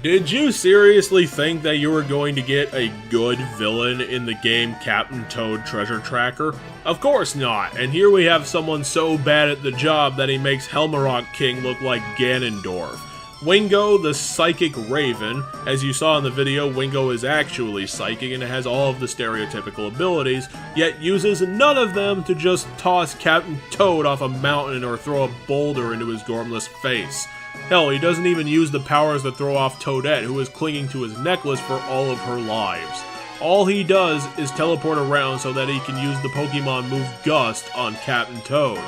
Did you seriously think that you were going to get a good villain in the game Captain Toad Treasure Tracker? Of course not, and here we have someone so bad at the job that he makes Helmarock King look like Ganondorf. Wingo, the Psychic Raven. As you saw in the video, Wingo is actually psychic and has all of the stereotypical abilities, yet uses none of them to just toss Captain Toad off a mountain or throw a boulder into his gormless face. Hell, he doesn't even use the powers that throw off Toadette, who is clinging to his necklace for all of her lives. All he does is teleport around so that he can use the Pokemon move Gust on Captain Toad.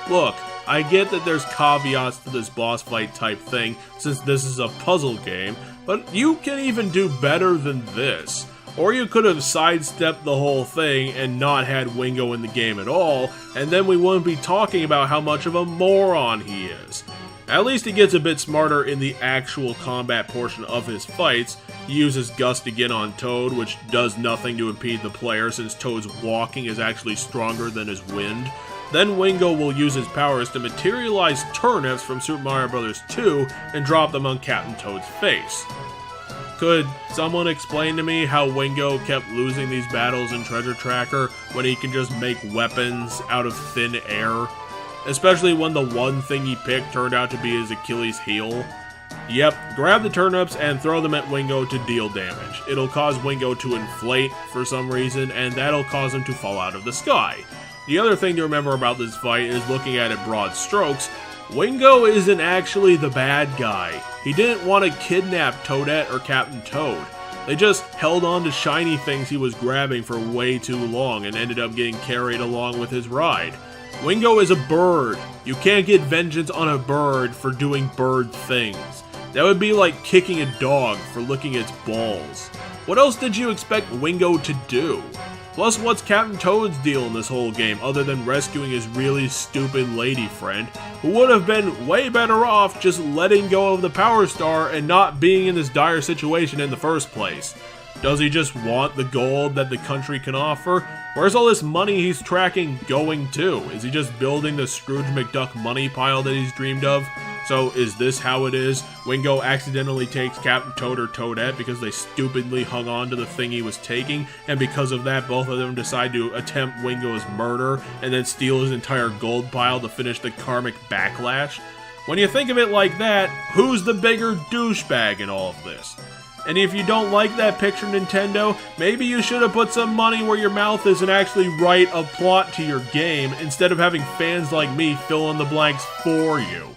Look, I get that there's caveats to this boss fight type thing, since this is a puzzle game, but you can even do better than this. Or you could have sidestepped the whole thing and not had Wingo in the game at all, and then we wouldn't be talking about how much of a moron he is. At least he gets a bit smarter in the actual combat portion of his fights. He uses Gust again on Toad, which does nothing to impede the player since Toad's walking is actually stronger than his wind. Then Wingo will use his powers to materialize turnips from Super Mario Bros. 2 and drop them on Captain Toad's face. Could someone explain to me how Wingo kept losing these battles in Treasure Tracker when he can just make weapons out of thin air? Especially when the one thing he picked turned out to be his Achilles heel. Yep, grab the turnips and throw them at Wingo to deal damage. It'll cause Wingo to inflate for some reason, and that'll cause him to fall out of the sky. The other thing to remember about this fight is looking at it broad strokes, Wingo isn't actually the bad guy. He didn't want to kidnap Toadette or Captain Toad. They just held on to shiny things he was grabbing for way too long and ended up getting carried along with his ride. Wingo is a bird. You can't get vengeance on a bird for doing bird things. That would be like kicking a dog for licking its balls. What else did you expect Wingo to do? Plus, what's Captain Toad's deal in this whole game other than rescuing his really stupid lady friend, who would have been way better off just letting go of the Power Star and not being in this dire situation in the first place? Does he just want the gold that the country can offer? Where's all this money he's tracking going to? Is he just building the Scrooge McDuck money pile that he's dreamed of? So is this how it is? Wingo accidentally takes Captain Toad or Toadette because they stupidly hung on to the thing he was taking, and because of that both of them decide to attempt Wingo's murder and then steal his entire gold pile to finish the karmic backlash? When you think of it like that, who's the bigger douchebag in all of this? And if you don't like that picture, Nintendo, maybe you should have put some money where your mouth is and actually write a plot to your game instead of having fans like me fill in the blanks for you.